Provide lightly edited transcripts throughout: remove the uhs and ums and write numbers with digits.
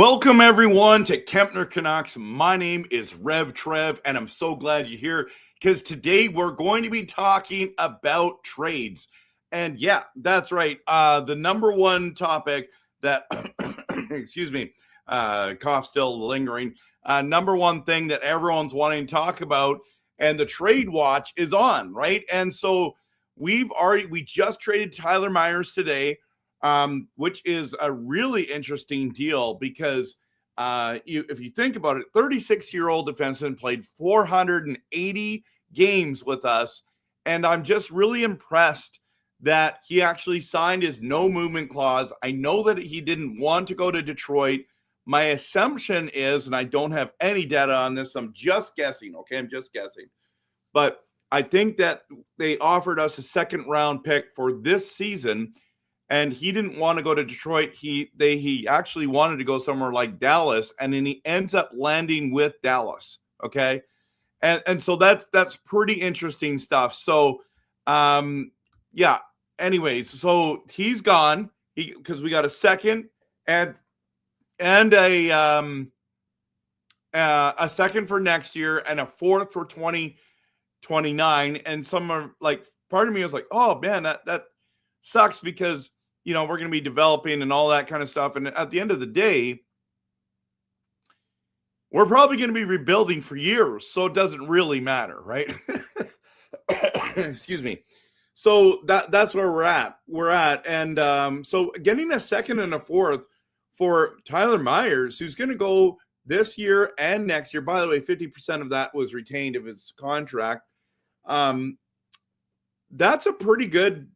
Welcome, everyone, to Kempner Canucks. My name is RevTrev, and I'm so glad you're here because today we're going to be talking about trades. And yeah, that's right. The number one topic that, excuse me, cough still lingering, number one thing that everyone's wanting to talk about, and the trade watch is on, right? And so we just traded Tyler Myers today. Which is a really interesting deal because if you think about it, 36-year-old defenseman played 480 games with us, and I'm just really impressed that he actually signed his no movement clause. I know that he didn't want to go to Detroit. My assumption is, and I don't have any data on this, I'm just guessing, okay? I'm just guessing. But I think that they offered us a second-round pick for this season, and he didn't want to go to Detroit. He actually wanted to go somewhere like Dallas, and then he ends up landing with Dallas. Okay, and so that's pretty interesting stuff. So, yeah. Anyways, so he's gone. Because we got a second and a second for next year and a fourth for 2029. And some are like, part of me was like, oh man, that sucks because we're going to be developing and all that kind of stuff. And at the end of the day, we're probably going to be rebuilding for years. So it doesn't really matter, right? Excuse me. So that's where we're at. And so getting a second and a fourth for Tyler Myers, who's going to go this year and next year. By the way, 50% of that was retained of his contract. That's a pretty good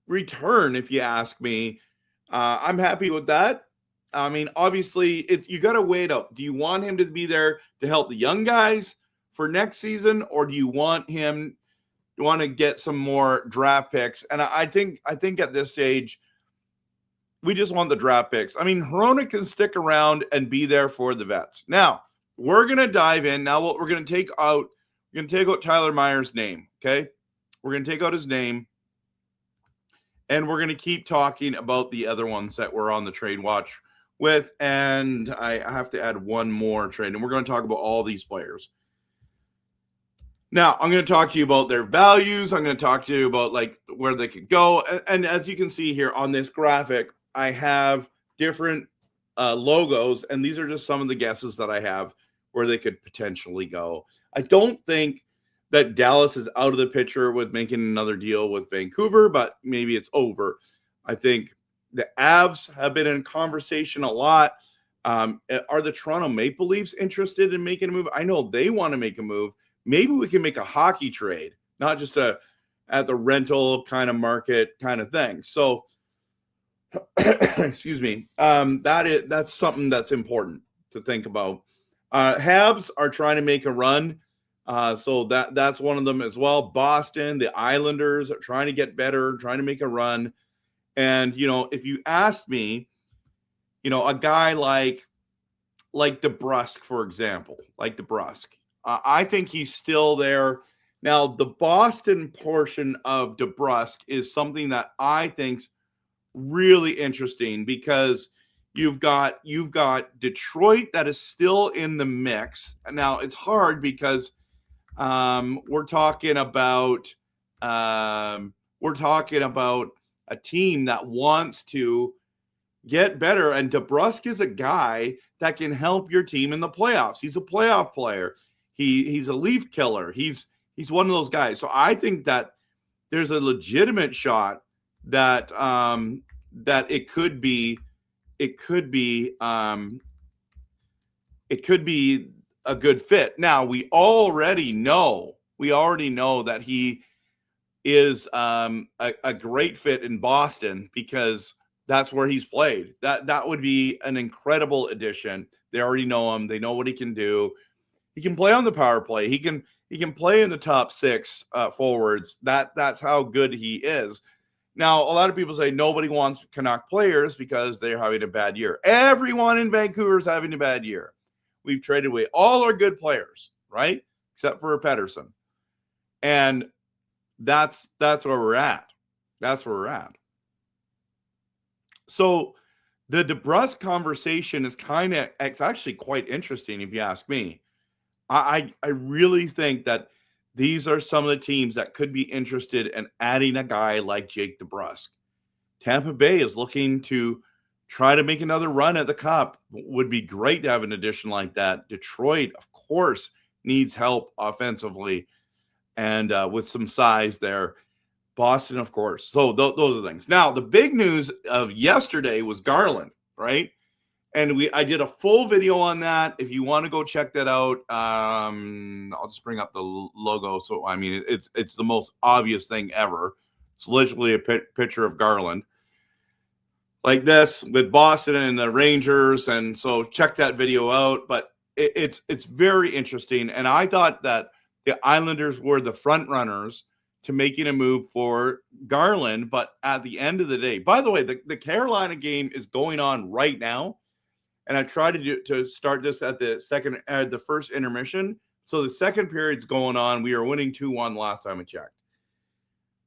return, if you ask me. I'm happy with that. I mean, obviously, you got to weigh it up. Do you want him to be there to help the young guys for next season, or do you want to get some more draft picks? And I think at this stage, we just want the draft picks. I mean, Hronek can stick around and be there for the vets. Now, we're gonna dive in. Now, what we're gonna take out Tyler Myers' name. Okay, we're gonna take out his name. And we're going to keep talking about the other ones that we're on the trade watch with. And I have to add one more trade. And we're going to talk about all these players. Now, I'm going to talk to you about their values. I'm going to talk to you about like where they could go. And as you can see here on this graphic, I have different logos. And these are just some of the guesses that I have where they could potentially go. I don't think that Dallas is out of the picture with making another deal with Vancouver, but maybe it's over. I think the Avs have been in conversation a lot. Are the Toronto Maple Leafs interested in making a move? I know they want to make a move. Maybe we can make a hockey trade, not just at the rental kind of market kind of thing. So, excuse me. That's something that's important to think about. Habs are trying to make a run. So that's one of them as well. Boston, the Islanders are trying to get better, trying to make a run. And, if you asked me, a guy like DeBrusk, for example, I think he's still there. Now, the Boston portion of DeBrusk is something that I think's really interesting because you've got Detroit that is still in the mix. Now, it's hard because we're talking about a team that wants to get better, and DeBrusk is a guy that can help your team in the playoffs. He's a playoff player. He's a Leaf killer. He's one of those guys. So I think that there's a legitimate shot that it could be a good fit. Now, we already know that he is a great fit in Boston because that's where he's played. That would be an incredible addition. They already know him. They know what he can do. He can play on the power play. He can play in the top six forwards. That's how good he is. Now, a lot of people say nobody wants Canuck players because they're having a bad year. Everyone in Vancouver is having a bad year. We've traded away all our good players, right? Except for Pettersson. And that's where we're at. That's where we're at. So The DeBrusk conversation is it's actually quite interesting if you ask me. I really think that these are some of the teams that could be interested in adding a guy like Jake DeBrusk. Tampa Bay is looking to try to make another run at the Cup. Would be great to have an addition like that. Detroit, of course, needs help offensively and with some size there. Boston, of course. So those are things. Now, the big news of yesterday was Garland, right? And I did a full video on that. If you want to go check that out, I'll just bring up the logo. So, I mean, it's the most obvious thing ever. It's literally a picture of Garland like this with Boston and the Rangers. And so check that video out. But it's very interesting. And I thought that the Islanders were the front runners to making a move for Garland. But at the end of the day, by the way, the Carolina game is going on right now. And I tried to start this at the first intermission. So the second period's going on. We are winning 2-1 last time I checked.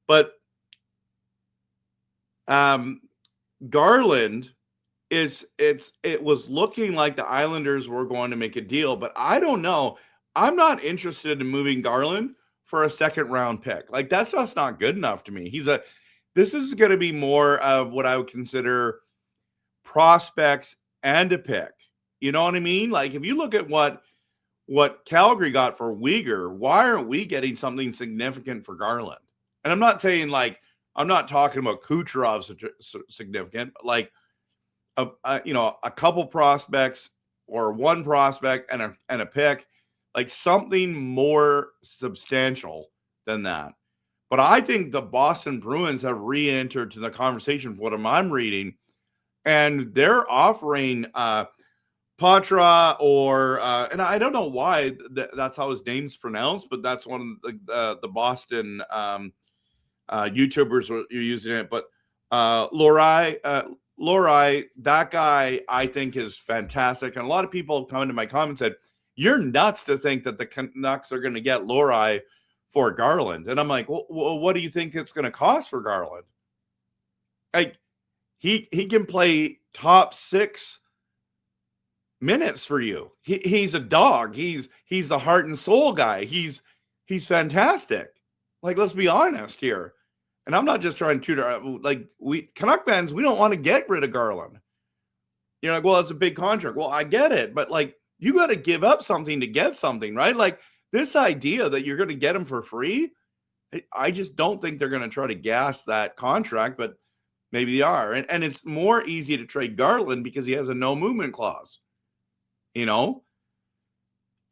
But Garland it was looking like the Islanders were going to make a deal, but I don't know. I'm not interested in moving Garland for a second round pick. Like that's just not good enough to me. This is going to be more of what I would consider prospects and a pick. You know what I mean? Like if you look at what Calgary got for Weegar, why aren't we getting something significant for Garland? And I'm not saying I'm not talking about Kucherov's significant, but like a couple prospects or one prospect and a pick, like something more substantial than that. But I think the Boston Bruins have re-entered to the conversation for what I'm reading, and they're offering Patra and I don't know why that's how his name's pronounced, but that's one of the Boston YouTubers are using it. But Lorai, that guy I think is fantastic. And a lot of people come into my comments and said, you're nuts to think that the Canucks are going to get Lorai for Garland. And I'm like, well, what do you think it's going to cost for Garland? Like he can play top 6 minutes for you. He's a dog. He's the heart and soul guy. He's fantastic. Like, let's be honest here. And I'm not just trying to we Canuck fans, we don't want to get rid of Garland. You're like, well, it's a big contract. Well, I get it, but like you got to give up something to get something, right? Like this idea that you're going to get him for free, I just don't think they're going to try to gas that contract, but maybe they are. And it's more easy to trade Garland because he has a no movement clause, you know?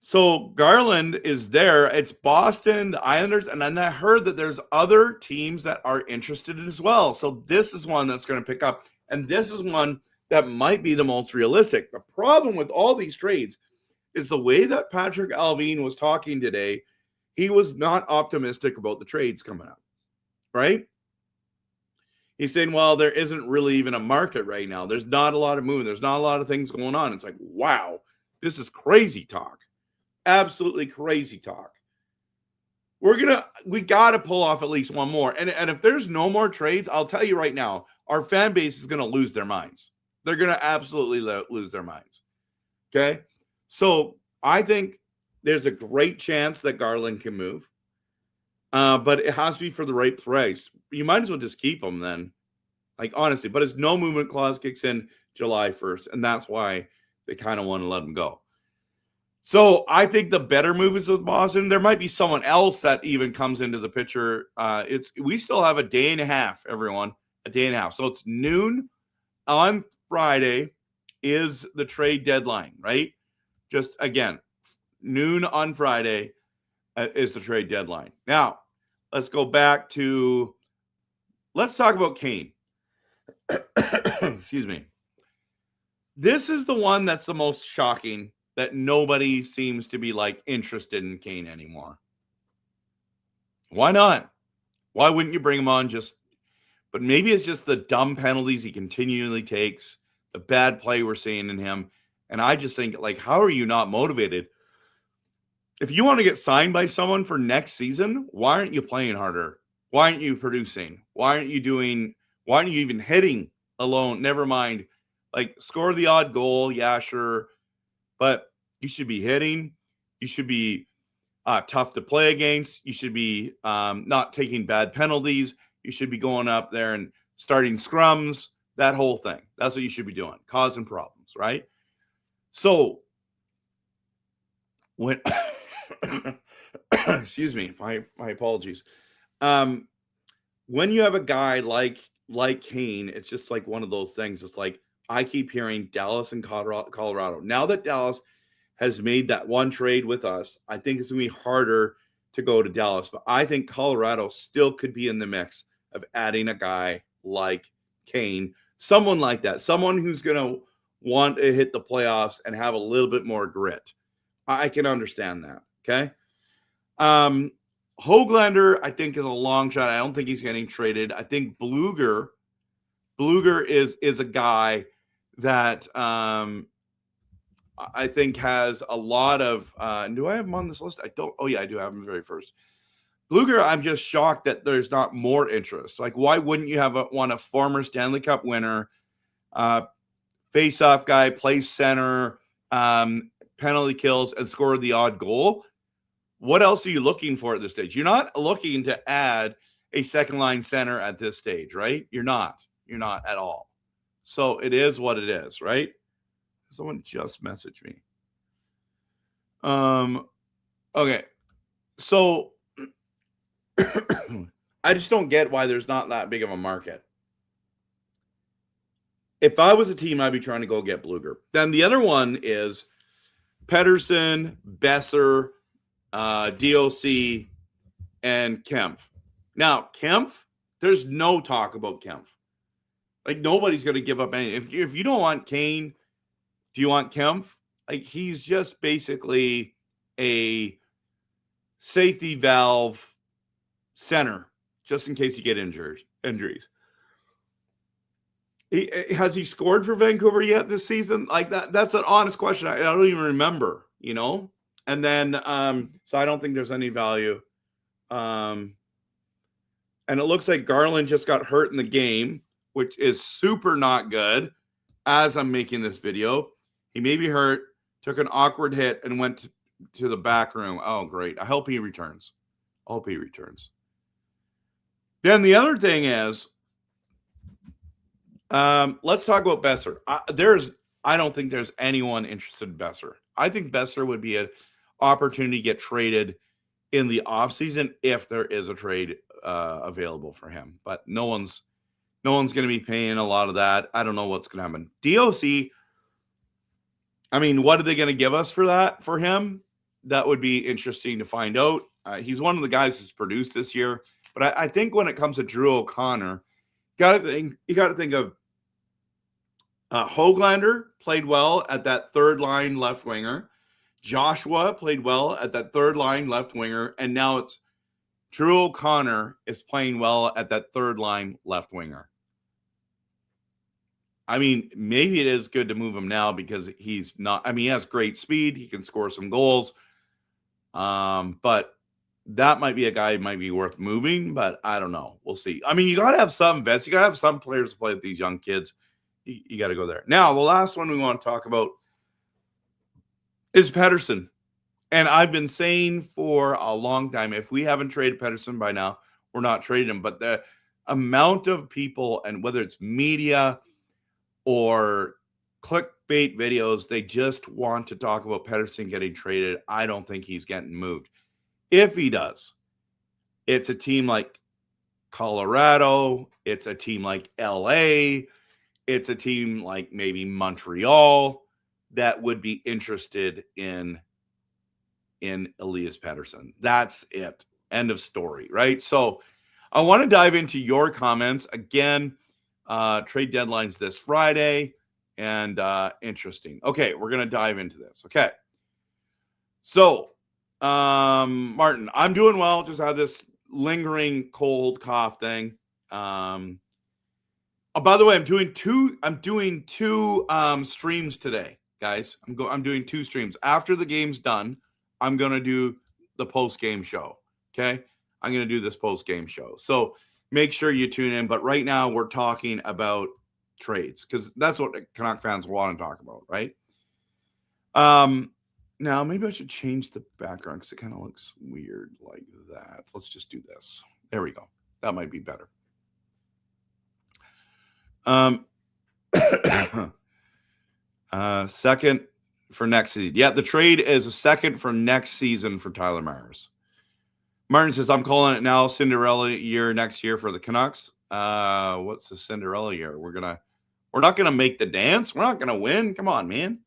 So Garland is there. It's Boston, the Islanders, and then I heard that there's other teams that are interested in as well. So this is one that's going to pick up, and this is one that might be the most realistic. The problem with all these trades is the way that Patrick Allvin was talking today. He was not optimistic about the trades coming up, right? He's saying, well, there isn't really even a market right now. There's not a lot of movement. There's not a lot of things going on. It's like, wow, this is crazy talk. Absolutely crazy talk. We got to pull off at least one more. And if there's no more trades, I'll tell you right now, our fan base is going to lose their minds. They're going to absolutely lose their minds. Okay. So I think there's a great chance that Garland can move. But it has to be for the right price. You might as well just keep him then. Like, honestly, but his no movement clause kicks in July 1st. And that's why they kind of want to let him go. So I think the better move is with Boston. There might be someone else that even comes into the picture. We still have a day and a half, everyone. A day and a half. So it's noon on Friday is the trade deadline, right? Just again, noon on Friday is the trade deadline. Now, let's go back to, let's talk about Kane. Excuse me. This is the one that's the most shocking, that nobody seems to be like interested in Kane anymore. Why not? Why wouldn't you bring him on but maybe it's just the dumb penalties he continually takes, the bad play we're seeing in him. And I just think, like, how are you not motivated? If you want to get signed by someone for next season, why aren't you playing harder? Why aren't you producing? Why aren't you even hitting alone? Never mind Like, score the odd goal, yeah, sure. But you should be hitting. You should be tough to play against. You should be not taking bad penalties. You should be going up there and starting scrums, that whole thing. That's what you should be doing, causing problems, right? So when excuse me, my apologies. When you have a guy like Kane, it's just like one of those things. It's like I keep hearing Dallas and Colorado. Now that Dallas has made that one trade with us, I think it's going to be harder to go to Dallas. But I think Colorado still could be in the mix of adding a guy like Kane, someone like that, someone who's going to want to hit the playoffs and have a little bit more grit. I can understand that. Okay. Höglander, I think, is a long shot. I don't think he's getting traded. I think Bluger is a guy that I think has a lot of do I have him on this list? I don't. Oh, yeah, I do have him very first. Bluger, I'm just shocked that there's not more interest. Like, why wouldn't you have a former Stanley Cup winner, face-off guy, plays center, penalty kills, and score the odd goal? What else are you looking for at this stage? You're not looking to add a second-line center at this stage, right? You're not. You're not at all. So it is what it is, right? Someone just messaged me. Okay. So I just don't get why there's not that big of a market. If I was a team, I'd be trying to go get Bluger. Then the other one is Pettersson, Besser, DOC, and Kempf. Now, Kempf, there's no talk about Kempf. Like, nobody's going to give up any. If you don't want Kane, do you want Kempf? Like, he's just basically a safety valve center, just in case you get injuries. Has he scored for Vancouver yet this season? Like, that's an honest question. I don't even remember, you know? And then, so I don't think there's any value. And it looks like Garland just got hurt in the game, which is super not good as I'm making this video. He may be hurt, took an awkward hit, and went to the back room. Oh, great. I hope he returns. Then the other thing is, let's talk about Besser. I don't think there's anyone interested in Besser. I think Besser would be an opportunity to get traded in the offseason if there is a trade available for him. But no one's going to be paying a lot of that. I don't know what's going to happen. DOC, I mean, what are they going to give us for him? That would be interesting to find out. He's one of the guys who's produced this year. But I think when it comes to Drew O'Connor, you got to think of Höglander played well at that third line left winger. Joshua played well at that third line left winger. And now it's Drew O'Connor is playing well at that third line left winger. I mean, maybe it is good to move him now because he's not, I mean, he has great speed. He can score some goals. But that might be a guy who might be worth moving, but I don't know. We'll see. I mean, you got to have some vets. You got to have some players to play with these young kids. You got to go there. Now, the last one we want to talk about is Pettersson. And I've been saying for a long time, if we haven't traded Pettersson by now, we're not trading him. But the amount of people, and whether it's media or clickbait videos, they just want to talk about Pettersson getting traded. I don't think he's getting moved. If he does, it's a team like Colorado. It's a team like LA. It's a team like maybe Montreal that would be interested in Elias Pettersson. That's it. End of story, right? So I want to dive into your comments. Again, trade deadlines this Friday, and interesting. Okay, we're going to dive into this. Okay. So, Martin, I'm doing well. Just have this lingering cold cough thing. Oh, by the way, I'm doing two streams today, guys. I'm doing two streams. After the game's done, I'm going to do the post-game show. Okay? I'm going to do this post-game show. So make sure you tune in. But right now we're talking about trades, because that's what Canuck fans want to talk about, right? Now maybe I should change the background because it kind of looks weird like that. Let's just do this. There we go. That might be better. Second for next season. Yeah, the trade is a second for next season for Tyler Myers. Martin says, I'm calling it now, Cinderella year next year for the Canucks. What's the Cinderella year? We're not gonna make the dance. We're not gonna win. Come on, man.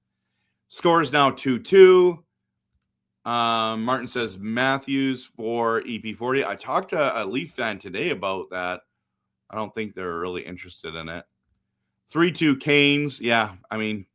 Score is now 2-2. Martin says Matthews for EP40. I talked to a Leaf fan today about that. I don't think they're really interested in it. 3-2 Canes. Yeah, I mean,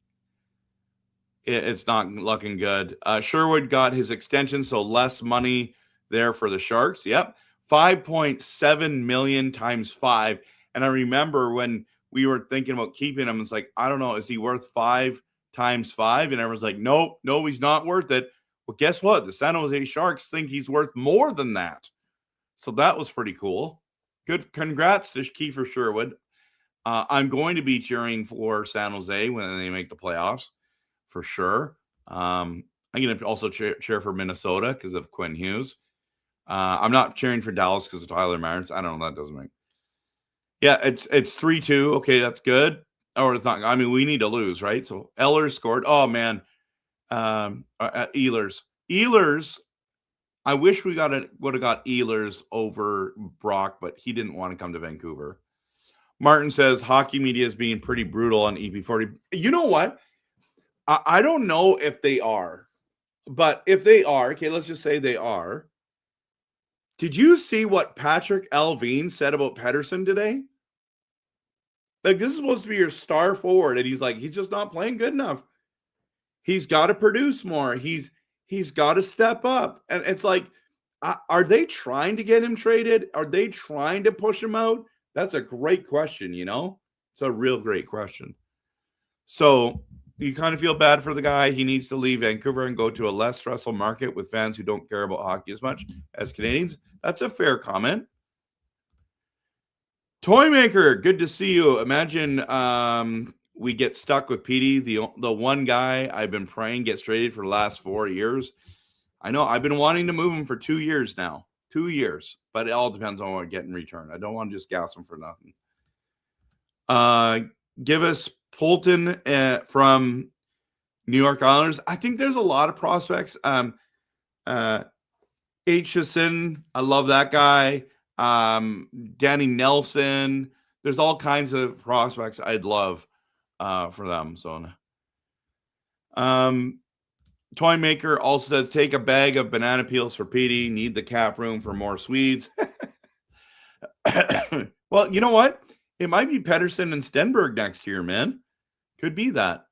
it's not looking good. Sherwood got his extension, so less money there for the Sharks. Yep. 5.7 million times 5. And I remember when we were thinking about keeping him, it's like, I don't know, is he worth 5 times 5? And everyone's like, no, he's not worth it. Well, guess what? The San Jose Sharks think he's worth more than that. So that was pretty cool. Good. Congrats to Kiefer Sherwood. I'm going to be cheering for San Jose when they make the playoffs, for sure. I'm going to also cheer for Minnesota because of Quinn Hughes. I'm not cheering for Dallas because of Tyler Myers. I don't know. That doesn't make. Yeah, it's 3-2. Okay, that's good. Or it's not. I mean, we need to lose, right? So Ehlers scored. Oh man, Ehlers. I wish we would have got Ehlers over Brock, but he didn't want to come to Vancouver. Martin says hockey media is being pretty brutal on EP40. You know what? I don't know if they are, but if they are, okay, let's just say they are. Did you see what Patrick Alvin said about Pettersson today? Like, this is supposed to be your star forward, and he's like, he's just not playing good enough. He's got to produce more. He's got to step up. And it's like, are they trying to get him traded? Are they trying to push him out? That's a great question, you know? It's a real great question. So you kind of feel bad for the guy. He needs to leave Vancouver and go to a less stressful market with fans who don't care about hockey as much as Canadians. That's a fair comment. Toymaker, good to see you. Imagine we get stuck with Petey, the one guy I've been praying gets traded for the last 4 years. I know I've been wanting to move him for 2 years now. 2 years. But it all depends on what I get in return. I don't want to just gas him for nothing. Give us Polton from New York Islanders. I think there's a lot of prospects. Aitchison, I love that guy. Danny Nelson. There's all kinds of prospects I'd love for them. So, Toymaker also says take a bag of banana peels for Petey. Need the cap room for more Swedes. Well, you know what? It might be Pettersson and Stenberg next year, man. Could be that.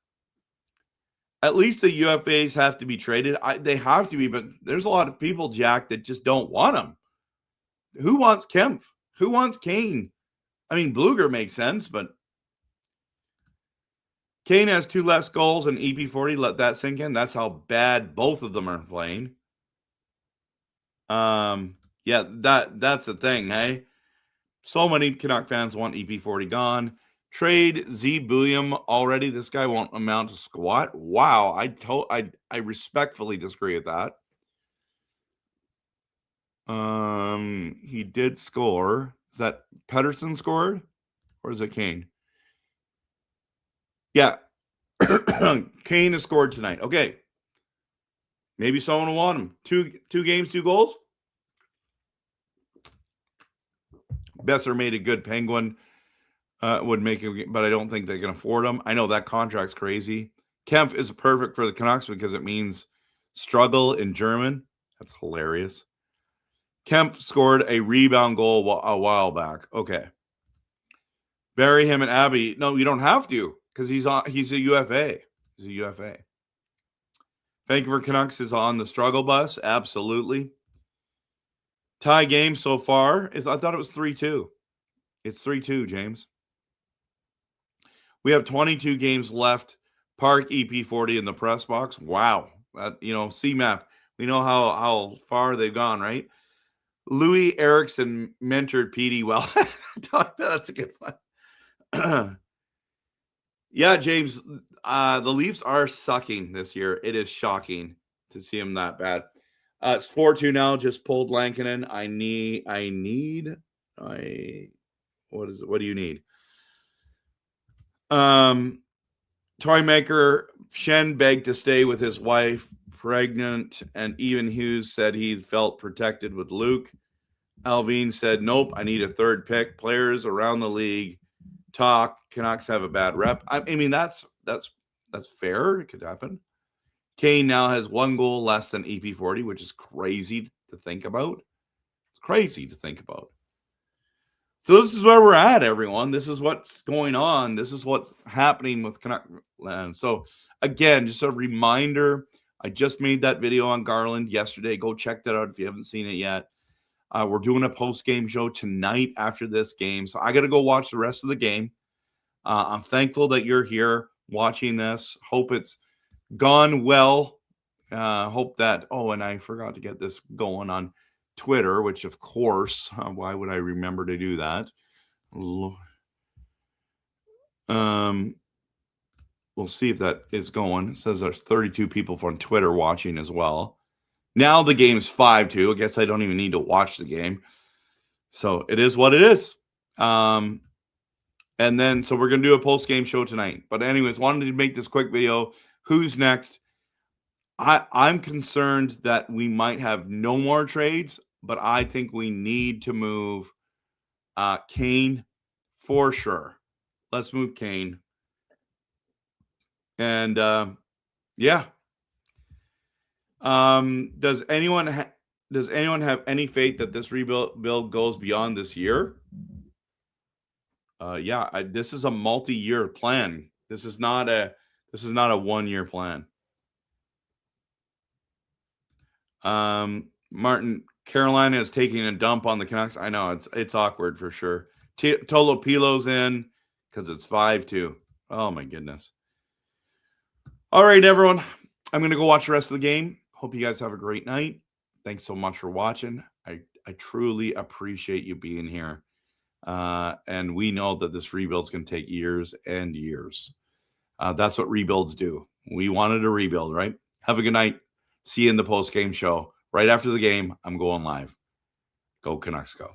At least the UFAs have to be traded. They have to be, but there's a lot of people, Jack, that just don't want them. Who wants Kempf? Who wants Kane? I mean, Bluger makes sense, but Kane has 2 less goals and EP40. Let that sink in. That's how bad both of them are playing. Yeah, that's the thing, hey? So many Canuck fans want EP40 gone. Trade Z Bulliam already. This guy won't amount to squat. Wow, I respectfully disagree with that. He did score. Is that Pettersson scored? Or is it Kane? Yeah. Kane has scored tonight. Okay. Maybe someone will want him. Two games, 2 goals. Besser made a good Penguin. Would make it, but I don't think they can afford him. I know that contract's crazy. Kempf is perfect for the Canucks because it means struggle in German. That's hilarious. Kempf scored a rebound goal a while back. Okay. Bury him and Abby. No, you don't have to because he's a UFA. He's a UFA. Vancouver Canucks is on the struggle bus. Absolutely. Tie game so far is, I thought it was 3-2. It's 3-2, James. We have 22 games left. Park EP40 in the press box. Wow. CMAP. We know how far they've gone, right? Louis Erickson mentored Petey well. That's a good one. Yeah, James, the Leafs are sucking this year. It is shocking to see them that bad. It's 4-2 now. Just pulled Lankinen. What do you need? Toymaker, Shen begged to stay with his wife, pregnant, and even Hughes said he felt protected with Luke. Alvin said, nope, I need a third pick. Players around the league talk. Canucks have a bad rep. I mean, that's fair. It could happen. Kane now has 1 goal less than EP40, which is crazy to think about. It's crazy to think about. So this is where we're at, everyone. This is what's going on. This is what's happening with Canuck land. So again, just a reminder, I just made that video on Garland yesterday. Go check that out if you haven't seen it yet. We're doing a post-game show tonight after this game. So I got to go watch the rest of the game. I'm thankful that you're here watching this. Hope it's gone well. Hope that, and I forgot to get this going on Twitter, which of course, why would I remember to do that? We'll see if that is going. It says there's 32 people from Twitter watching as well. Now the game's 5-2. I guess I don't even need to watch the game. So it is what it is. And then, so we're going to do a post-game show tonight. But anyways, wanted to make this quick video. Who's next? I'm concerned that we might have no more trades, but I think we need to move Kane for sure. Let's move Kane. And yeah. Does anyone have any faith that this rebuild goes beyond this year? This is a multi-year plan. This is not a 1-year plan. Martin, Carolina is taking a dump on the Canucks. I know it's awkward for sure. Tolo Pilo's in because it's 5-2. Oh my goodness. All right, everyone. I'm going to go watch the rest of the game. Hope you guys have a great night. Thanks so much for watching. I truly appreciate you being here. And we know that this rebuild is going to take years and years. That's what rebuilds do. We wanted a rebuild, right? Have a good night. See you in the post-game show. Right after the game, I'm going live. Go Canucks, go.